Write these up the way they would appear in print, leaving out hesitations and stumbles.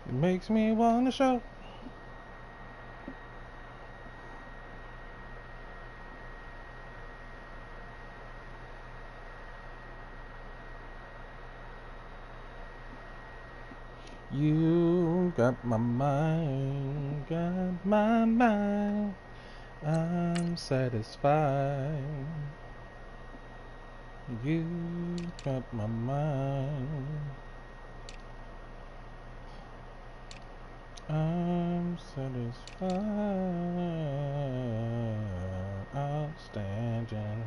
It makes me wanna shout. You got my mind, got my mind. I'm satisfied. You got my mind. I'm satisfied. Outstanding.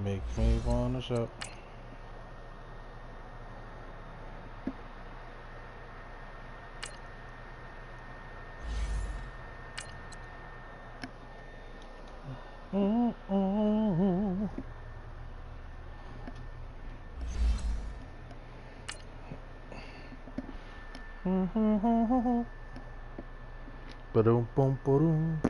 Make me wanna shout. Ba-dum, bum, ba-dum.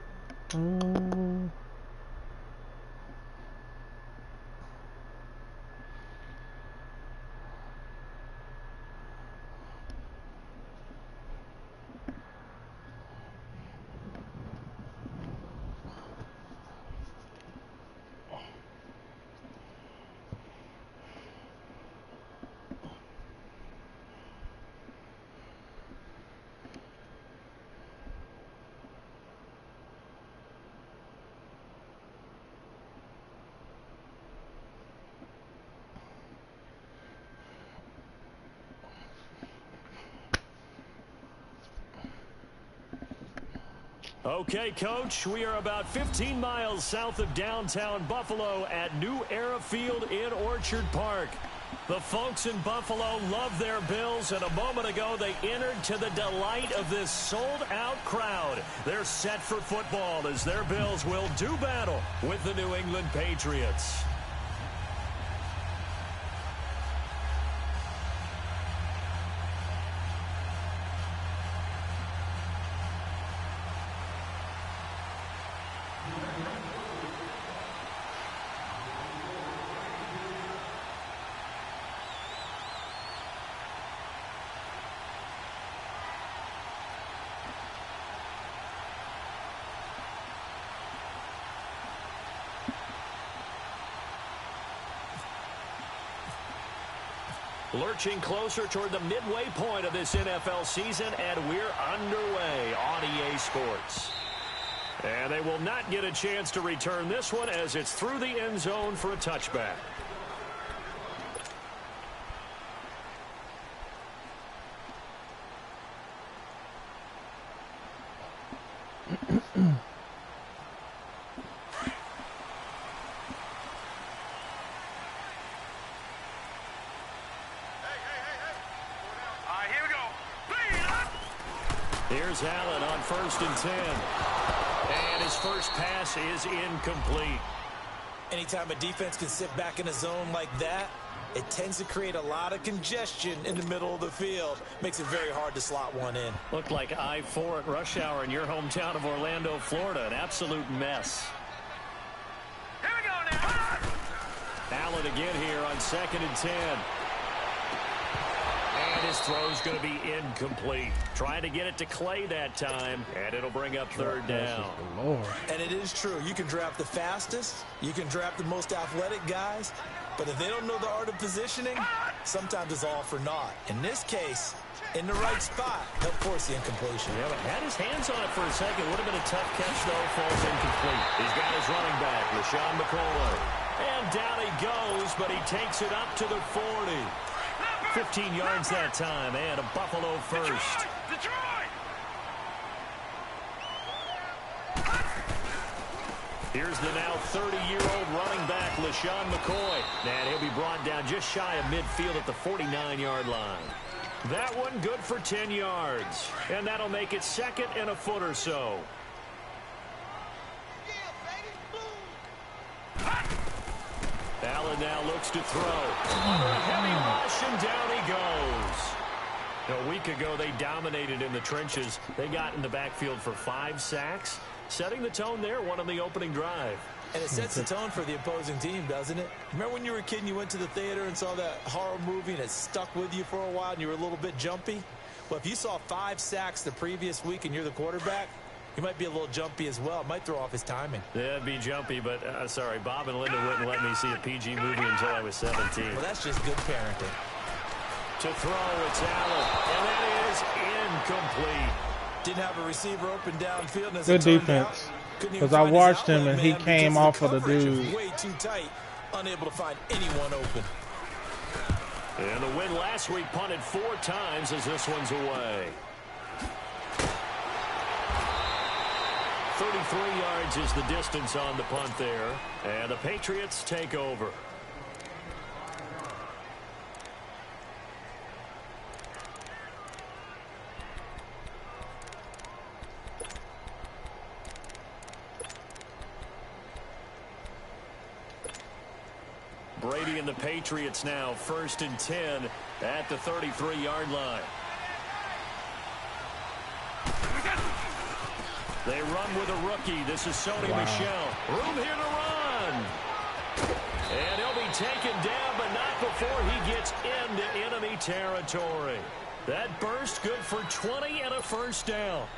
Okay, Coach, we are about 15 miles south of downtown Buffalo at New Era Field in Orchard Park. The folks in Buffalo love their Bills, and a moment ago they entered to the delight of this sold-out crowd. They're set for football as their Bills will do battle with the New England Patriots. Lurching closer toward the midway point of this NFL season, and we're underway on EA Sports. And they will not get a chance to return this one as it's through the end zone for a touchback. Here's Allen on 1st and 10. And his first pass is incomplete. Anytime a defense can sit back in a zone like that, it tends to create a lot of congestion in the middle of the field. Makes it very hard to slot one in. Looked like I-4 at rush hour in your hometown of Orlando, Florida. An absolute mess. Here we go now. Allen again here on 2nd and 10. And his throw's going to be incomplete. Trying to get it to Clay that time, and it'll bring up 3rd down. And it is true. You can draft the fastest. You can draft the most athletic guys. But if they don't know the art of positioning, sometimes it's all for naught. In this case, in the right spot, they'll force the incompletion. Yeah, but had his hands on it for a second. Would have been a tough catch, though. Falls incomplete. He's got his running back, LaShawn McCoy. And down he goes, but he takes it up to the 40. 15 yards that time, and a Buffalo first. Detroit! Here's the now 30-year-old running back, LaShawn McCoy. And he'll be brought down just shy of midfield at the 49-yard line. That one good for 10 yards. And that'll make it 2nd and a foot or so. Allen now looks to throw. Under a heavy rush, and down he goes. A week ago, they dominated in the trenches. They got in the backfield for 5 sacks, setting the tone there, one on the opening drive. And it sets the tone for the opposing team, doesn't it? Remember when you were a kid and you went to the theater and saw that horror movie and it stuck with you for a while and you were a little bit jumpy? Well, if you saw 5 sacks the previous week and you're the quarterback, you might be a little jumpy as well. It might throw off his timing. Yeah, it'd be jumpy, but sorry, Bob and Linda wouldn't let me see a PG movie until I was 17. Well, that's just good parenting. To throw, it's Allen, and that is incomplete. Didn't have a receiver open downfield. And as Good it turned defense. out, couldn't even Because I find his watched him outlet and he man came because off of the coverage was dude. way too tight, unable to find anyone open. And the win last week punted 4 times as this one's away. 33 yards is the distance on the punt there. And the Patriots take over. Brady and the Patriots now 1st and 10 at the 33-yard line. They run with a rookie. This is Sony Michel. Room here to run. And he'll be taken down, but not before he gets into enemy territory. That burst good for 20 and a first down.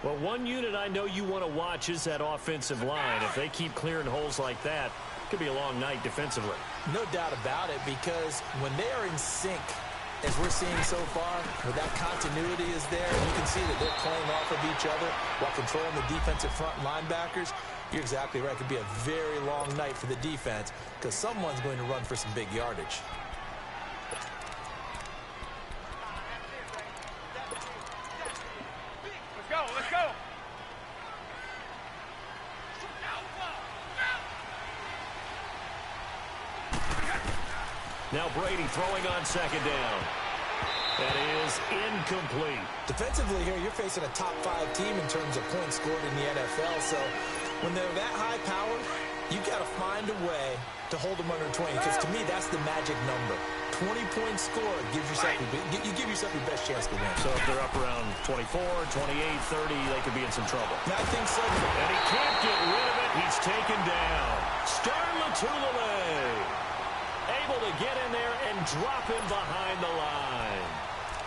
Well, one unit I know you want to watch is that offensive line. If they keep clearing holes like that, it could be a long night defensively. No doubt about it, because when they are in sync, as we're seeing so far, where that continuity is there, and you can see that they're playing off of each other while controlling the defensive front linebackers, you're exactly right. It could be a very long night for the defense because someone's going to run for some big yardage. Let's go, let's go. Now Brady throwing on 2nd down. That is incomplete. Defensively here, you're facing a top 5 team in terms of points scored in the NFL. So when they're that high powered, you've got to find a way to hold them under 20. Because to me, that's the magic number. 20 points scored gives yourself you give yourself your best chance to win. So if they're up around 24, 28, 30, they could be in some trouble. I think so. And he can't get rid of it. He's taken down. Starlatulele able to get in there and drop him behind the line.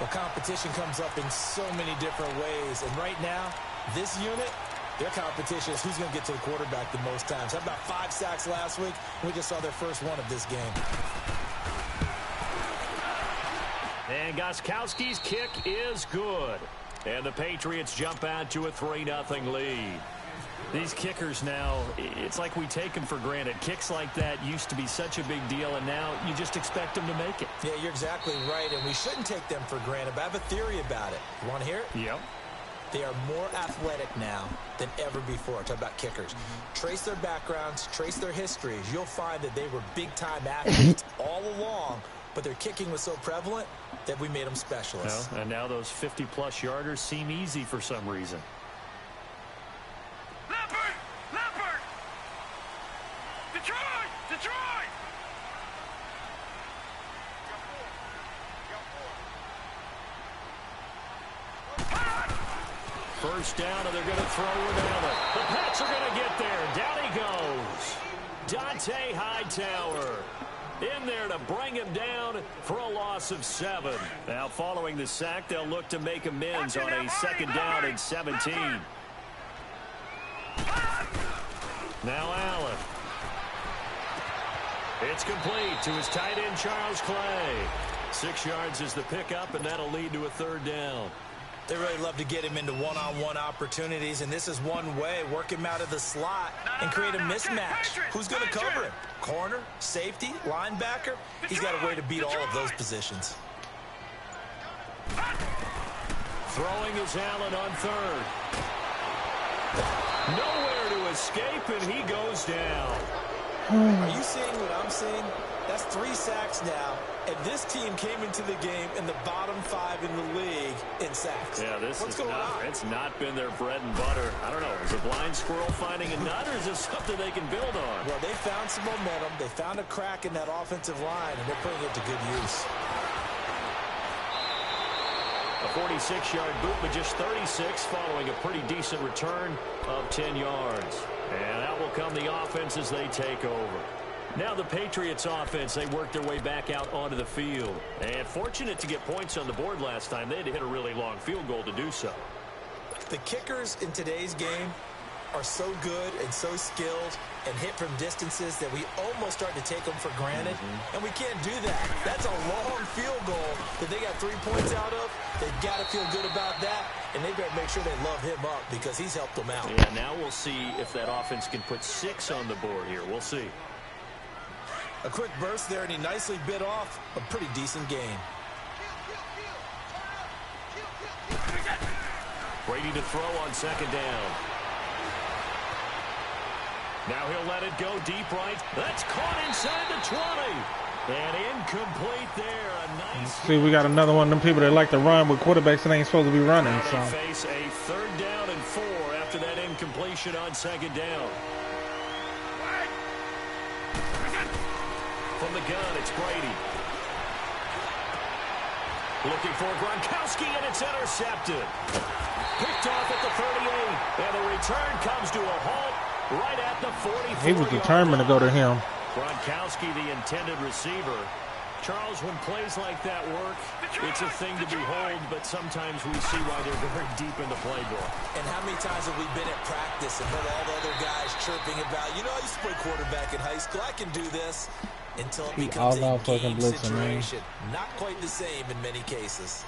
Well, competition comes up in so many different ways. And right now, this unit, their competition is who's going to get to the quarterback the most times. How about 5 sacks last week? We just saw their first one of this game. And Gostkowski's kick is good. And the Patriots jump out to a 3-0 lead. These kickers now, it's like we take them for granted. Kicks like that used to be such a big deal, and now you just expect them to make it. Yeah, you're exactly right, and we shouldn't take them for granted. But I have a theory about it. You want to hear it? Yep. They are more athletic now than ever before. Talk about kickers. Trace their backgrounds, trace their histories. You'll find that they were big-time athletes all along, but their kicking was so prevalent that we made them specialists. Well, and now those 50-plus yarders seem easy for some reason. Leopard! Detroit! Detroit! First down, and they're going to throw it out. The Pats are going to get there. Down he goes. Dante Hightower in there to bring him down for a loss of 7. Now, following the sack, they'll look to make amends on a 2nd down and 17. Now Allen. It's complete to his tight end, Charles Clay. 6 yards is the pickup, and that'll lead to a 3rd down. They really love to get him into one-on-one opportunities, and this is one way. Work him out of the slot and create a mismatch. Who's going to cover him? Corner, safety, linebacker? He's got a way to beat all of those positions. Throwing is Allen on 3rd. Nowhere to escape, and he goes down. Are you seeing what I'm seeing? That's 3 sacks now, and this team came into the game in the bottom 5 in the league in sacks. Yeah, What's going on? It's not been their bread and butter. I don't know. Is a blind squirrel finding a nut, or is this something they can build on? Well, they found some momentum. They found a crack in that offensive line, and they're putting it to good use. A 46-yard boot, but just 36 following a pretty decent return of 10 yards. And out will come the offense as they take over. Now the Patriots offense, they work their way back out onto the field. And fortunate to get points on the board last time. They had to hit a really long field goal to do so. The kickers in today's game are so good and so skilled and hit from distances that we almost start to take them for granted. And we can't do that. That's a long field goal that they got 3 points out of. They've got to feel good about that, and they better make sure they love him up because he's helped them out. Yeah, now we'll see if that offense can put 6 on the board here. We'll see. A quick burst there, and he nicely bit off a pretty decent gain. Brady to throw on second down. Now he'll let it go deep right. That's caught inside the 20. And incomplete there. A nice. See, we got another one of them people that like to run with quarterbacks that ain't supposed to be running. Now So they face a 3rd down and 4 after that incompletion on second down. From the gun, it's Brady. Looking for Gronkowski, and it's intercepted. Picked off at the 38, and the return comes to a halt right at the 44. he was determined to go to him. Gronkowski, the intended receiver. Charles, when plays like that work, it's a thing to behold, but sometimes we see why they're very deep in the playbook. And how many times have we been at practice and heard all the other guys chirping about, you know, I used to play quarterback in high school, I can do this, until it becomes a game situation. Not quite the same in many cases.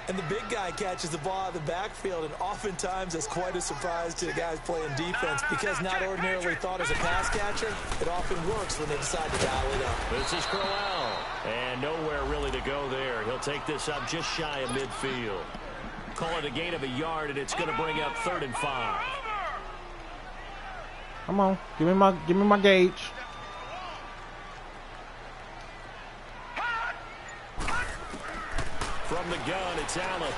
And the big guy catches the ball out of the backfield, and oftentimes that's quite a surprise to the guys playing defense because not ordinarily thought as a pass catcher, it often works when they decide to dial it up. This is Crowell, and nowhere really to go there. He'll take this up just shy of midfield. Call it a gain of a yard, and it's going to bring up 3rd and 5. Come on, give me my gauge. From the gun, it's Allen.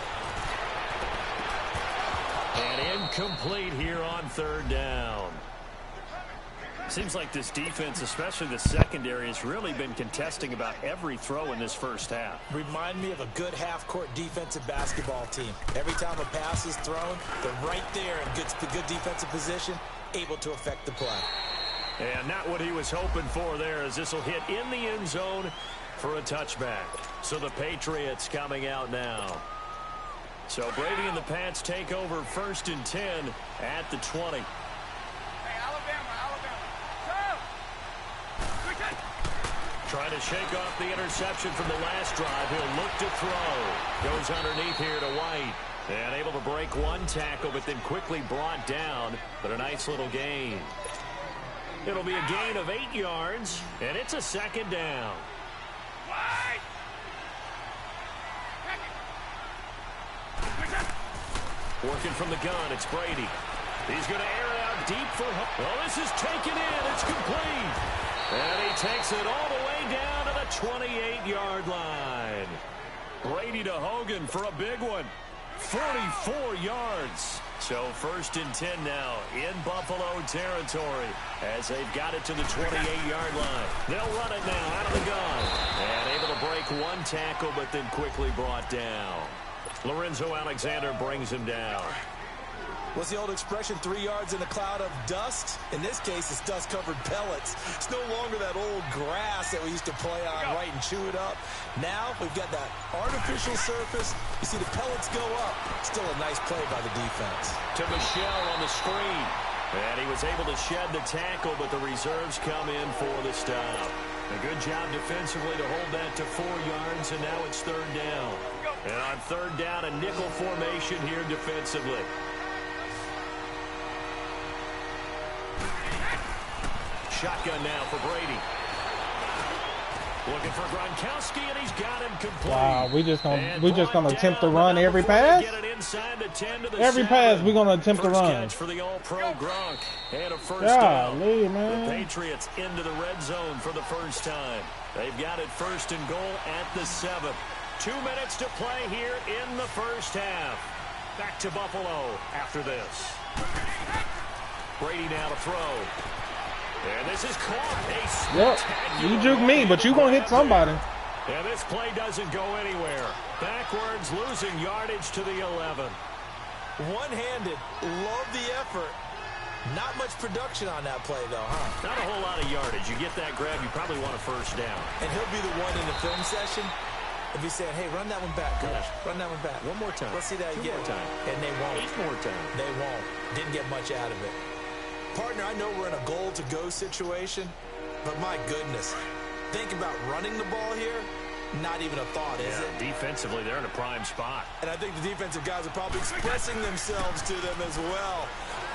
And incomplete here on 3rd down. Seems like this defense, especially the secondary, has really been contesting about every throw in this first half. Remind me of a good half-court defensive basketball team. Every time a pass is thrown, they're right there in good defensive position, able to affect the play. And not what he was hoping for there, as this will hit in the end zone for a touchback. So the Patriots coming out now. So Brady and the Pats take over 1st and 10 at the 20. Hey, Alabama. Go! Trying to shake off the interception from the last drive. He'll look to throw. Goes underneath here to White. And able to break one tackle, but then quickly brought down. But a nice little gain. It'll be a gain of 8 yards, and it's a 2nd down. Working from the gun, it's Brady. He's going to air it out deep for Hunt. Well, this is taken in. It's complete. And he takes it all the way down to the 28-yard line. Brady to Hogan for a big one. 44 yards. So 1st and 10 now in Buffalo territory as they've got it to the 28-yard line. They'll run it now out of the gun. And able to break one tackle, but then quickly brought down. Lorenzo Alexander brings him down. What's the old expression, 3 yards in a cloud of dust? In this case, it's dust-covered pellets. It's no longer that old grass that we used to play on, right, and chew it up. Now we've got that artificial surface. You see the pellets go up. Still a nice play by the defense. To Michelle on the screen. And he was able to shed the tackle, but the reserves come in for the stop. A good job defensively to hold that to 4 yards, and now it's 3rd down. And on 3rd down, a nickel formation here defensively. Shotgun now for Brady. Looking for Gronkowski, and he's got him complete. Wow, we just gonna attempt to run every pass. Every pass we're gonna attempt to run. Catch for the All-Pro Gronk and a 1st down. Man. The Patriots into the red zone for the first time. They've got it 1st and goal at the 7. 2 minutes to play here in the first half. Back to Buffalo after this. Brady now to throw. And this is caught. Yep, you juke me, but you gonna hit somebody. And this play doesn't go anywhere. Backwards, losing yardage to the 11. One-handed, love the effort. Not much production on that play, though, huh? Not a whole lot of yardage. You get that grab, you probably want a first down. And he'll be the one in the film session. If he's saying, hey, run that one back, coach. Run that one back. One more time. Let's see that again. 2 more time. And they won't. 8 more times. They won't. Didn't get much out of it. Partner, I know we're in a goal-to-go situation, but my goodness. Think about running the ball here. Not even a thought, is it? Defensively, they're in a prime spot. And I think the defensive guys are probably expressing themselves to them as well.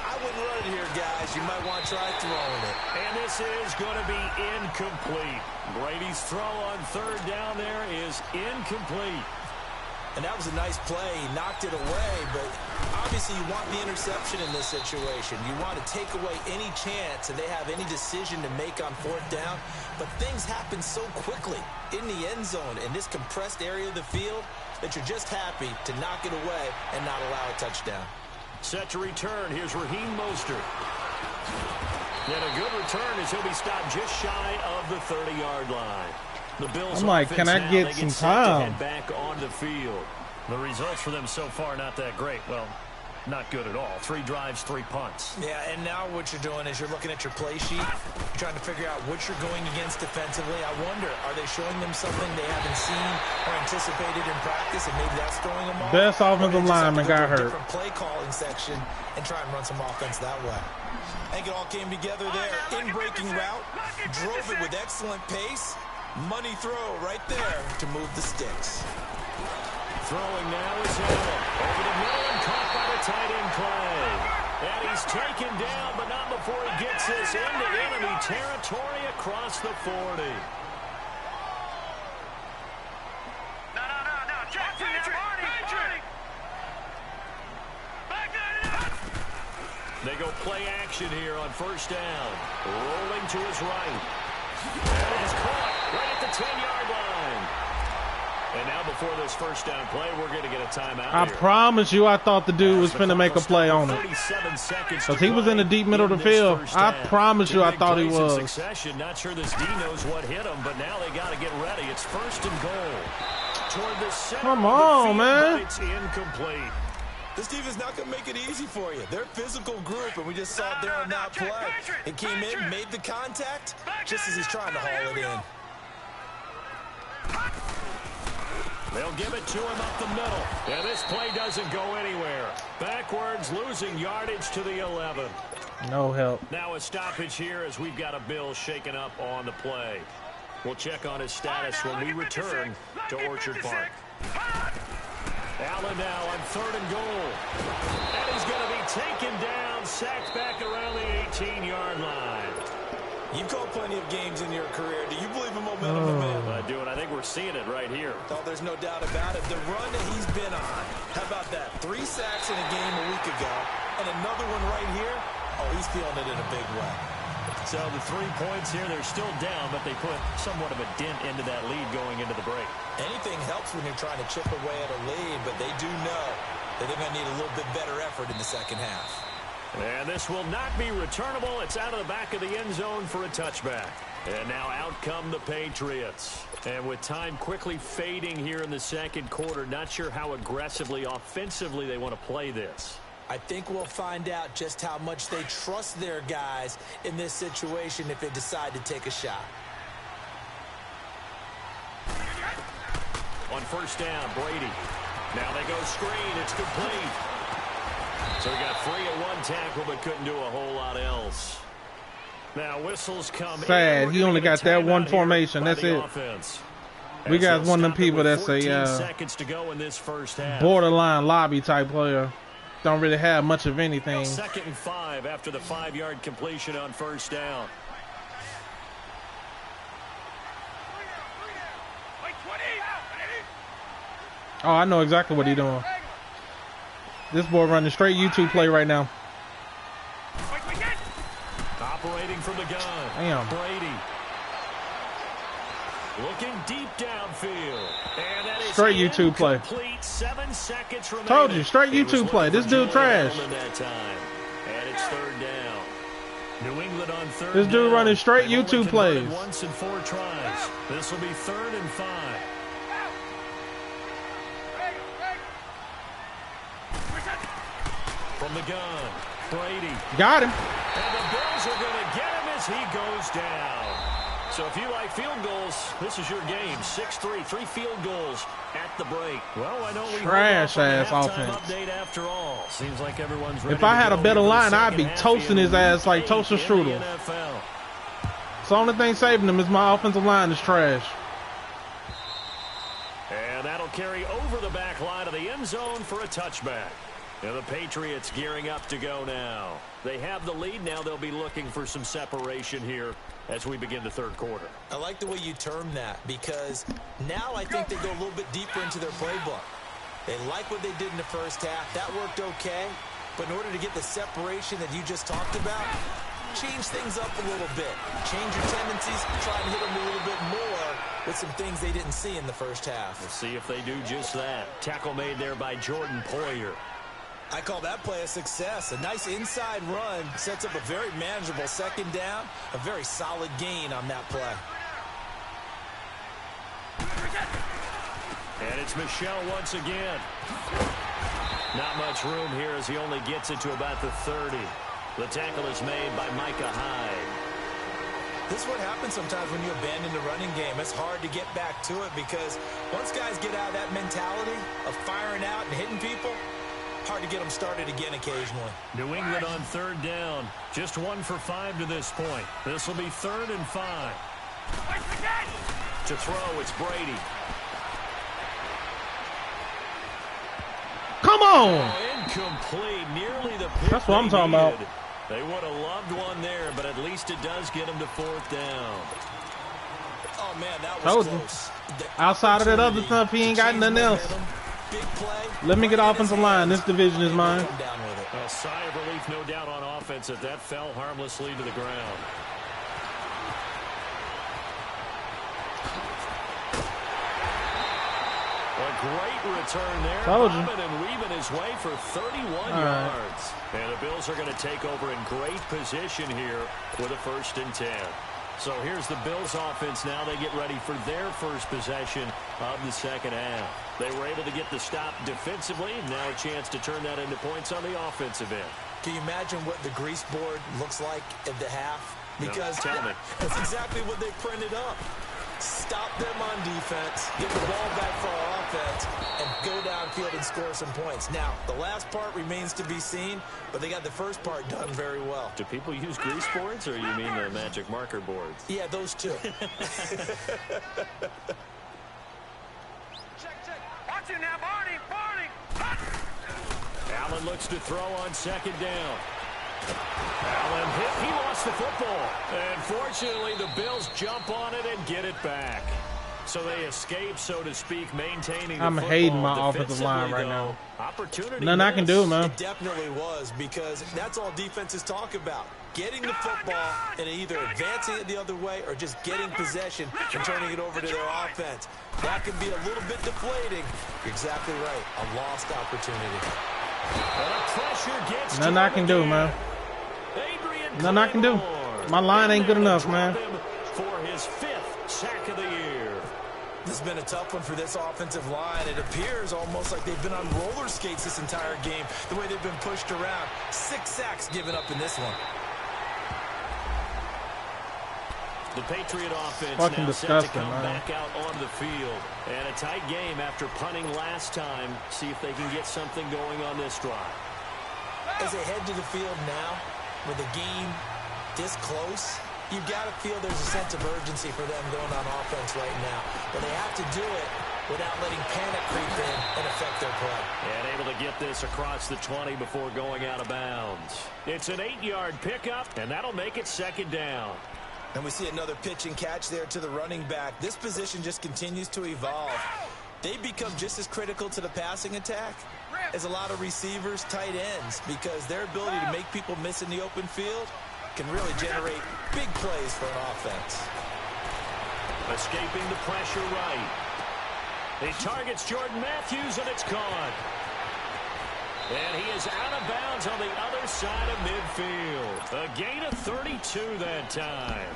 I wouldn't run it here, guys. You might want to try throwing it. And this is going to be incomplete. Brady's throw on third down there is incomplete. And that was a nice play. He knocked it away, but obviously you want the interception in this situation. You want to take away any chance that they have any decision to make on fourth down. But things happen so quickly in the end zone in this compressed area of the field that you're just happy to knock it away and not allow a touchdown. Set to return. Here's Raheem Mostert. And a good return as he'll be stopped just shy of the 30-yard line. The Bills I'm like, can I get some time? Back on the field. The results for them so far not that great. Well, not good at all. 3 drives, 3 punts. Yeah, and now what you're doing is you're looking at your play sheet. You're trying to figure out what you're going against defensively. I wonder, are they showing them something they haven't seen or anticipated in practice, and maybe that's throwing them off? Best offensive lineman got hurt. Different play calling section and try and run some offense that way. I think it all came together there. In-breaking route, drove it with excellent pace. Money throw right there to move the sticks. Throwing now is Hill. Over the middle and caught by the tight end Clay. And he's taken down, but not before he gets this into enemy territory across the 40. No. Jackson, They go play action here on first down. Rolling to his right. And he's caught right at the 10-yard line. And now before this first down play, we're going to get a timeout. I promise you, I thought the dude was finna make a play on it. Because he was in the deep middle of the field. I promise you, I thought he was. Not sure this D knows what hit him, but now they got to get ready. It's first and goal. Toward the center. Come on, man. It's incomplete. This defense not going to make it easy for you. They're a physical group, and we just saw it there on that play. It came in, made the contact, just as he's trying to haul it in. They'll give it to him up the middle. And this play doesn't go anywhere. Backwards, losing yardage to the 11. No help. Now a stoppage here as we've got a Bill shaken up on the play. We'll check on his status when we return to Orchard Park. Allen now on third and goal. And he's going to be taken down, sacked back around the 18-yard line. You've called plenty of games in your career. Do you believe in momentum, man? I do, and I think we're seeing it right here. Oh, there's no doubt about it. The run that he's been on. How about that? 3 sacks in a game a week ago, and another one right here. Oh, he's feeling it in a big way. So the 3 points here, they're still down, but they put somewhat of a dent into that lead going into the break. Anything helps when you're trying to chip away at a lead, but they do know that they're going to need a little bit better effort in the second half. And this will not be returnable. It's out of the back of the end zone for a touchback. And now out come the Patriots. And with time quickly fading here in the second quarter, not sure how aggressively, offensively they want to play this. I think we'll find out just how much they trust their guys in this situation if they decide to take a shot. On first down, Brady. Now they go screen. It's complete. So he got free at one tackle, but couldn't do a whole lot else. Now whistles come. Sad. He only got that one formation. That's it. Offense. We got one of them people that's a seconds to go in this first half. Borderline lobby type player. Don't really have much of anything. 2nd and 5 after the 5-yard completion on first down. Oh, I know exactly what he's doing. This boy running straight YouTube play right now. Operating from the gun. Damn. Brady. Looking deep downfield. And that is straight YouTube play. 7 seconds remaining. Told you, straight YouTube play. This dude trash. That time. And it's third down. New England on third. This dude down. running straight They've only YouTube plays. once in 4 tries. This will be 3rd and 5. From the gun, Brady. Got him. And the Bills are going to get him as he goes down. So if you like field goals, this is your game. 6-3, 3 field goals at the break. Well, I know we trash ass offense. Update after all. Seems like everyone's ready. If I had to a go better here for the line, I'd second be half toasting in his ass like Week toaster 8 in the strudel. NFL. It's the only thing saving him is my offensive line is trash. And that'll carry over the back line of the end zone for a touchback. And the Patriots gearing up to go now. They have the lead. Now they'll be looking for some separation here as we begin the third quarter. I like the way you term that, because now I think they go a little bit deeper into their playbook. They like what they did in the first half. That worked okay. But in order to get the separation that you just talked about, change things up a little bit. Change your tendencies, try and hit them a little bit more with some things they didn't see in the first half. We'll see if they do just that. Tackle made there by Jordan Poyer. I call that play a success. A nice inside run sets up a very manageable second down. A very solid gain on that play. And it's Michel once again. Not much room here as he only gets it to about the 30. The tackle is made by Micah Hyde. This is what happens sometimes when you abandon the running game. It's hard to get back to it because once guys get out of that mentality of firing out and hitting people, hard to get them started again occasionally. New England on third down. Just 1 for 5 to this point. This will be 3rd and 5. To throw, it's Brady. Come on. Oh, incomplete. Nearly the pick. That's what I'm talking about. They would have loved one there, but at least it does get them to 4th down. Oh, man, that was close. Outside of that other stuff, he ain't got nothing else. Big play. Let me get offensive line. This division is mine. A sigh of relief, no doubt, on offense if that fell harmlessly to the ground. A great return there. Bobbing and weaving his way for 31 yards. And the Bills are going to take over in great position here with a 1st and 10. So here's the Bills offense now. They get ready for their first possession of the second half. They were able to get the stop defensively. Now a chance to turn that into points on the offensive end. Can you imagine what the grease board looks like at the half? Because no, tell me. That's exactly what they printed up. Stop them on defense, get the ball back for our offense, and go downfield and score some points. Now, the last part remains to be seen, but they got the first part done very well. Do people use grease boards, or you mean the magic marker boards? Yeah, those two. Check. Watch it now, Barney. Allen looks to throw on 2nd down. Allen hit. He lost the football. And fortunately, the Bills jump on it and get it back. So they escape, so to speak, maintaining the I'm football. hating my offensive line right now. Opportunity. Nothing I can do, man. It definitely was, because that's all defenses talk about. Getting the football and either advancing it the other way or just getting possession and turning it over to their offense. That can be a little bit deflating. You're exactly right. A lost opportunity. Nothing I can do, man. Nothing I can do. My line ain't good enough, man. For his 5th sack of the year. This has been a tough one for this offensive line. It appears almost like they've been on roller skates this entire game, the way they've been pushed around. 6 sacks given up in this one. The Patriot offense fucking now set to disgusting, come man. back out on the field. And a tight game after punting last time. See if they can get something going on this drive. As they head to the field now, with the game this close, you've got to feel there's a sense of urgency for them going on offense right now. But they have to do it without letting panic creep in and affect their play. And able to get this across the 20 before going out of bounds. It's an 8-yard pickup, and that'll make it 2nd down. And we see another pitch and catch there to the running back. This position just continues to evolve. They become just as critical to the passing attack as a lot of receivers, tight ends, because their ability to make people miss in the open field can really generate big plays for an offense. Escaping the pressure right. He targets Jordan Matthews, and it's caught. And he is out of bounds on the other side of midfield. A gain of 32 that time.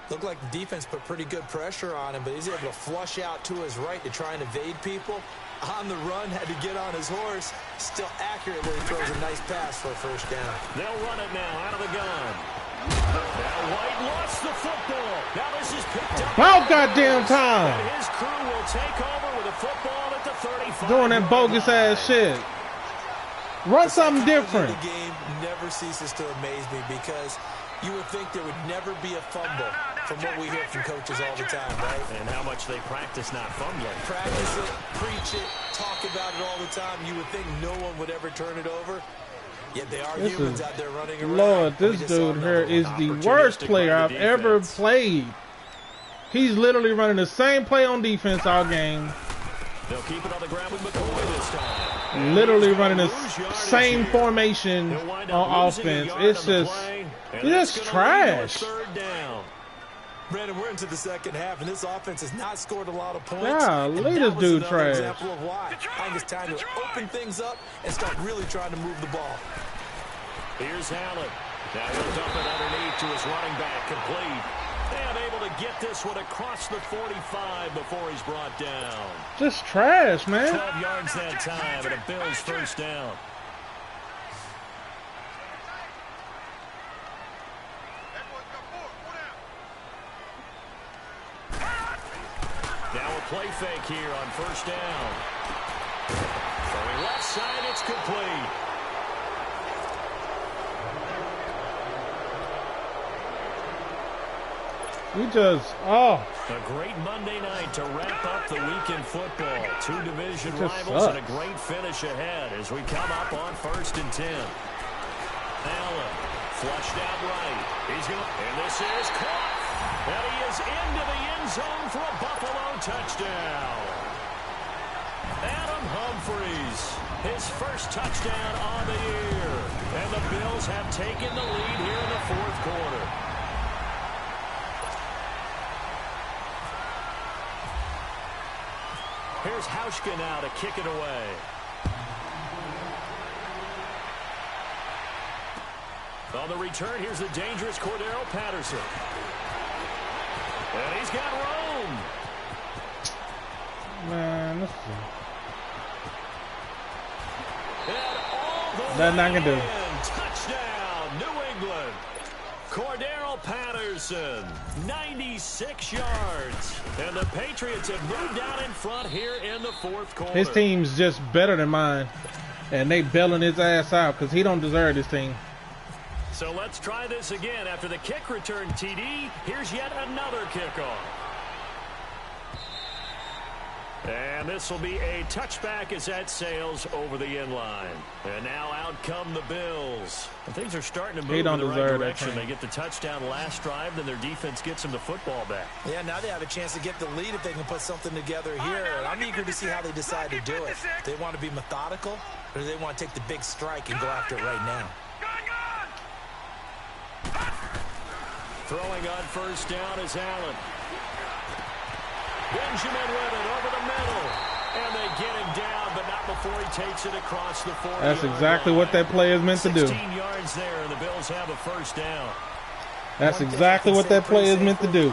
Looked like the defense put pretty good pressure on him, but he's able to flush out to his right to try and evade people. On the run, had to get on his horse. Still accurately throws a nice pass for a first down. They'll run it now out of the gun. Now White lost the football. Now this is picked up. About goddamn time. And his crew will take over with a football at the 35. Doing that bogus ass shit. Run something different. The game never ceases to amaze me because you would think there would never be a fumble from what we hear from coaches all the time, right? And how much they practice not fumbling. Practice it, preach it, talk about it all the time. You would think no one would ever turn it over. Yet they are humans out there running around. Lord, this dude here is the worst player I've ever played. He's literally running the same play on defense all game. They'll keep it on the ground with McCoy this time. Literally running the same formation on offense. It's just trash. Brandon, we're into the second half, and this offense has not scored a lot of points. Yeah, look at this dude trash. Example of why. I think it's time to open things up and start really trying to move the ball. Here's Allen. Now he'll dump it underneath to his running back, complete. And able to get this one across the 45 before he's brought down. Just trash, man. 12 yards that time, and a Bills first down. Now a play fake here on first down. Throwing left side, it's complete. A great Monday night to wrap up the weekend football. Two division rivals and a great finish ahead as we come up on 1st and 10. Allen flushed out right. And this is caught. And he is into the end zone for a Buffalo touchdown. Adam Humphries, his first touchdown on the year. And the Bills have taken the lead here in the 4th quarter. Here's Hauschka now to kick it away. On the return, here's the dangerous Cordero Patterson. And he's got room. Man, this is... Nothing I can do. Touchdown, New England. Cordero Patterson, 96 yards. And the Patriots have moved out in front here in the 4th quarter. His team's just better than mine. And they bailing his ass out because he don't deserve this team. So let's try this again. After the kick return TD, here's yet another kickoff. And this will be a touchback as that sails over the end line. And now out come the Bills. And things are starting to move in the right direction. They get the touchdown last drive, then their defense gets them the football back. Yeah, now they have a chance to get the lead if they can put something together here. And I'm eager to see how they decide to do it. Do they want to be methodical, or do they want to take the big strike and go after it right now? Throwing on first down is Allen. Benjamin with it over the middle. And they get him down, but not before he takes it across the 40. That's exactly what that play is meant to do. 16 yards there, and the Bills have a first down. That's exactly what that play is meant to do.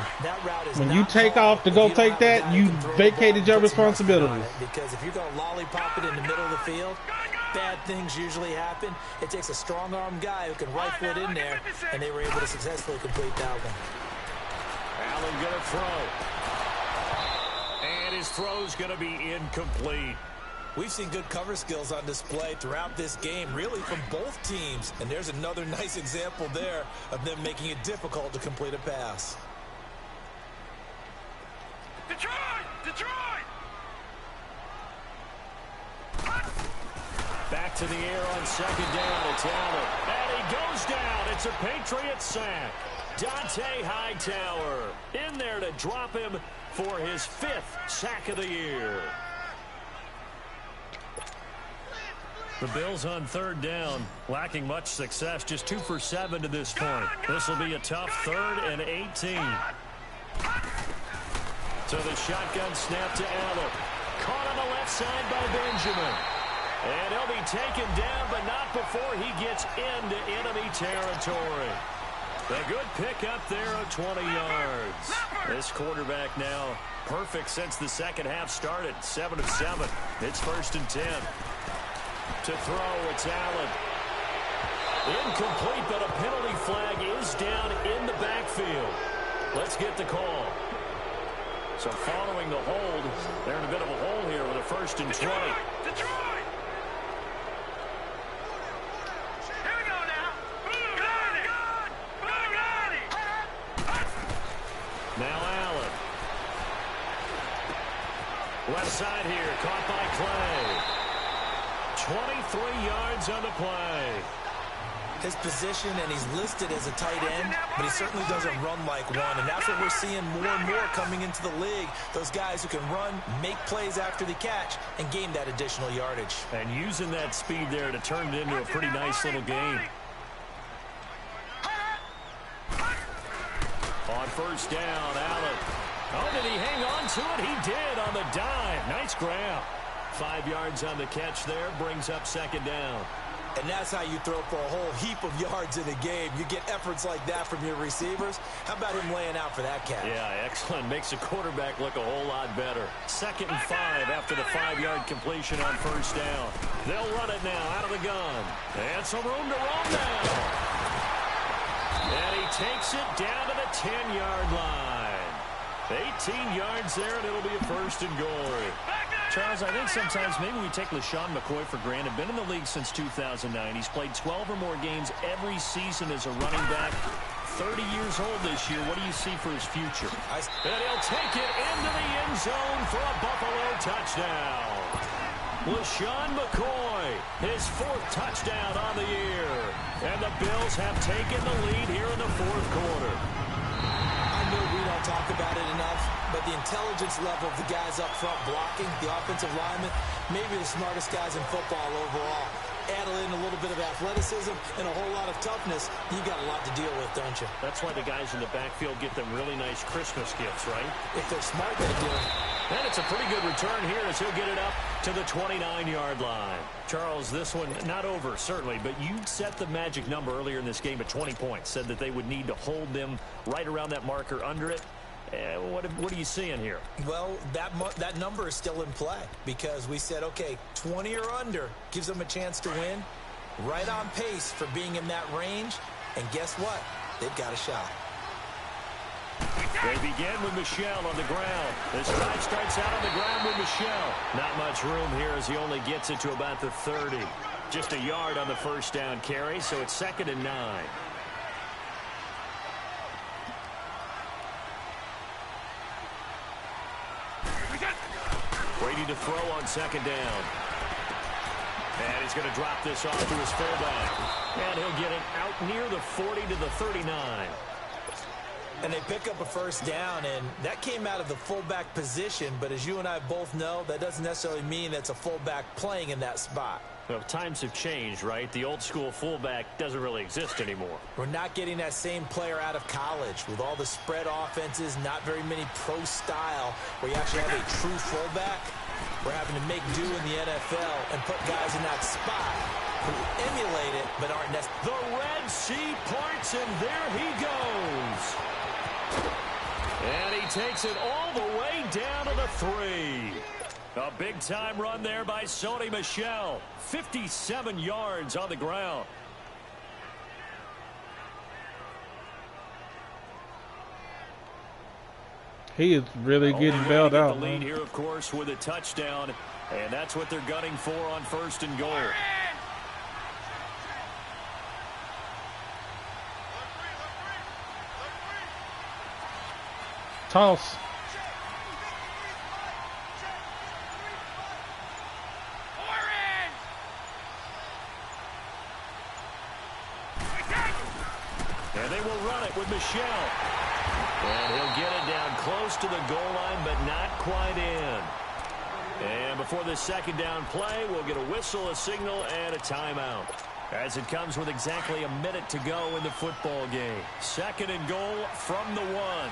When you take off to go take that, you vacated your responsibilities. Because if you're going to lollipop it in the middle of the field, bad things usually happen. It takes a strong-arm guy who can rifle it in there, and they were able to successfully complete that one. Allen going to throw. And his throw's going to be incomplete. We've seen good cover skills on display throughout this game, really from both teams. And there's another nice example there of them making it difficult to complete a pass. Detroit! Detroit! Back to the air on second down. It's Allen. And he goes down. It's a Patriot sack. Dante Hightower in there to drop him for his 5th sack of the year. The Bills on third down, lacking much success, just 2 for 7 to this point. This will be a tough 3rd and 18. So the shotgun snap to Allen. Caught on the left side by Benjamin. And he'll be taken down, but not before he gets into enemy territory. A good pick up there of 20 yards. This quarterback now perfect since the second half started. 7 of 7. It's 1st and 10. To throw, it's Allen. Incomplete, but a penalty flag is down in the backfield. Let's get the call. So following the hold, they're in a bit of a hole here with a 1st and 20. Detroit! Here we go now. Got it! Got it! Now Allen. Left side here, caught by Clay. 23 yards on the play. His position, and he's listed as a tight end, but he certainly doesn't run like one, and that's what we're seeing more and more coming into the league. Those guys who can run, make plays after the catch, and gain that additional yardage. And using that speed there to turn it into a pretty nice little game. On 1st down, Allen. Oh, did he hang on to it? He did on the dive. Nice grab. 5 yards on the catch there, brings up 2nd down. And that's how you throw for a whole heap of yards in a game. You get efforts like that from your receivers. How about him laying out for that catch? Yeah, excellent. Makes the quarterback look a whole lot better. 2nd and 5 after the 5-yard completion on 1st down. They'll run it now out of the gun. And some room to roam now. And he takes it down to the 10-yard line. 18 yards there, and it'll be a 1st and goal. Charles, I think sometimes maybe we take LaShawn McCoy for granted. Been in the league since 2009. He's played 12 or more games every season as a running back. 30 years old this year. What do you see for his future? And he'll take it into the end zone for a Buffalo touchdown. LaShawn McCoy, his 4th touchdown on the year. And the Bills have taken the lead here in the 4th quarter. I know we don't talk about it enough, but the intelligence level of the guys up front blocking, the offensive linemen, maybe the smartest guys in football overall. Add in a little bit of athleticism and a whole lot of toughness, you got a lot to deal with, don't you? That's why the guys in the backfield get them really nice Christmas gifts, right? If they're smart, they do. And it's a pretty good return here as he'll get it up to the 29-yard line. Charles, this one not over, certainly, but you set the magic number earlier in this game at 20 points. Said that they would need to hold them right around that marker under it. What are you seeing here? Well, that number is still in play because we said, okay, 20 or under gives them a chance to win. Right on pace for being in that range. And guess what? They've got a shot. They begin with Michel on the ground. This drive starts out on the ground with Michel. Not much room here as he only gets it to about the 30. Just a yard on the 1st down carry, so it's 2nd and 9. Brady to throw on 2nd down. And he's going to drop this off to his fullback. And he'll get it out near the 40 to the 39. And they pick up a 1st down, and that came out of the fullback position. But as you and I both know, that doesn't necessarily mean that's a fullback playing in that spot. Well, times have changed, right? The old school fullback doesn't really exist anymore. We're not getting that same player out of college with all the spread offenses, not very many pro style where you actually have a true fullback. We're having to make do in the NFL and put guys in that spot who emulate it but aren't necessarily. The Red Sea parts, and there he goes. And he takes it all the way down to the 3. A big-time run there by Sony Michel. 57 yards on the ground. He is really getting bailed out. The lead here, of course, with a touchdown, and that's what they're gunning for on 1st and goal. Toss. And they will run it with Michel. And he'll get it down close to the goal line, but not quite in. And before the 2nd down play, we'll get a whistle, a signal, and a timeout. As it comes with exactly a minute to go in the football game. 2nd and goal from the 1.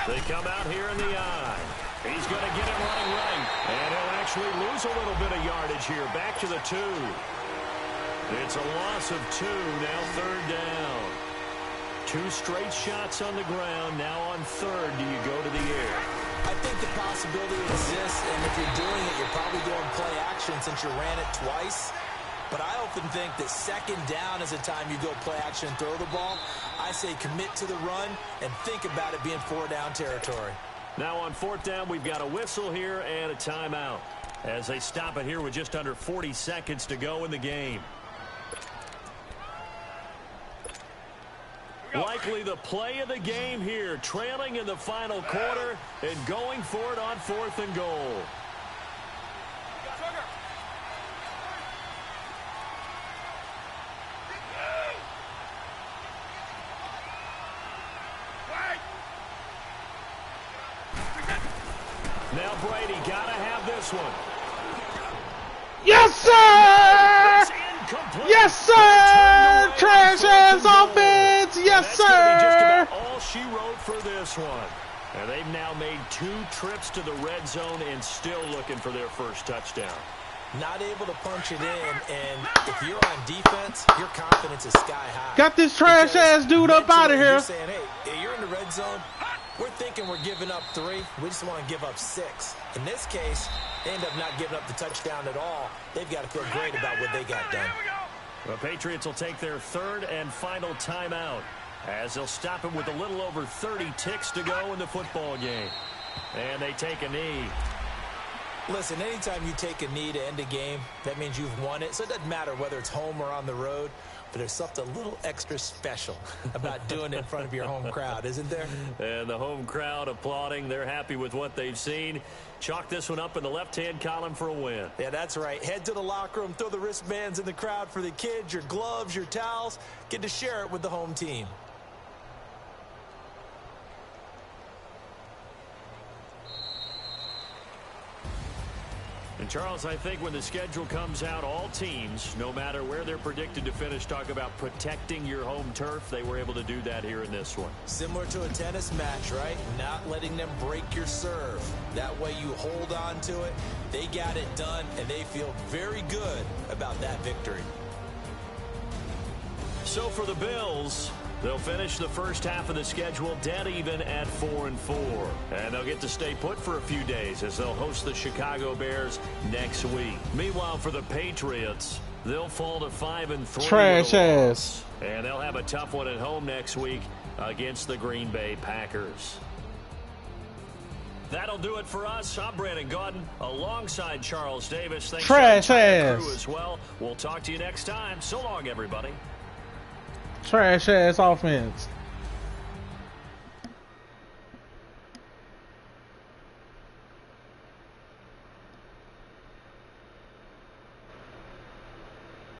They come out here in the I. He's going to get it running right. And he'll actually lose a little bit of yardage here. Back to the 2. It's a loss of 2. Now 3rd down. 2 straight shots on the ground. Now on 3rd, do you go to the air? I think the possibility exists, and if you're doing it, you're probably doing play action since you ran it twice. But I often think that 2nd down is the time you go play action and throw the ball. I say commit to the run and think about it being 4-down territory. Now on 4th down, we've got a whistle here and a timeout as they stop it here with just under 40 seconds to go in the game. Likely the play of the game here, trailing in the final quarter and going for it on 4th and goal. Now Brady got to have this one. Yes, sir! Yes, sir! Trash ass offense! Yes, sir! That's just about all she wrote for this one. And they've now made 2 trips to the red zone and still looking for their first touchdown. Not able to punch it in, and if you're on defense, your confidence is sky high. Got this trash ass dude up out of here. You're saying, hey, you're in the red zone. We're thinking we're giving up 3. We just want to give up 6. In this case, they end up not giving up the touchdown at all. They've got to feel great about what they got done. The Patriots will take their 3rd and final timeout as they'll stop it with a little over 30 ticks to go in the football game. And they take a knee. Listen, anytime you take a knee to end a game, that means you've won it. So it doesn't matter whether it's home or on the road, but there's something a little extra special about doing it in front of your home crowd, isn't there? And the home crowd applauding. They're happy with what they've seen. Chalk this one up in the left-hand column for a win. Yeah, that's right. Head to the locker room, throw the wristbands in the crowd for the kids, your gloves, your towels. Get to share it with the home team. And, Charles, I think when the schedule comes out, all teams, no matter where they're predicted to finish, talk about protecting your home turf. They were able to do that here in this one. Similar to a tennis match, right? Not letting them break your serve. That way you hold on to it. They got it done, and they feel very good about that victory. So for the Bills, they'll finish the first half of the schedule dead even at 4-4. And they'll get to stay put for a few days as they'll host the Chicago Bears next week. Meanwhile, for the Patriots, they'll fall to 5-3. Trash ass. And they'll have a tough one at home next week against the Green Bay Packers. That'll do it for us. I'm Brandon Gaudin alongside Charles Davis. Thanks Trash to the ass. crew as well. We'll talk to you next time. So long, everybody. Trash ass offense.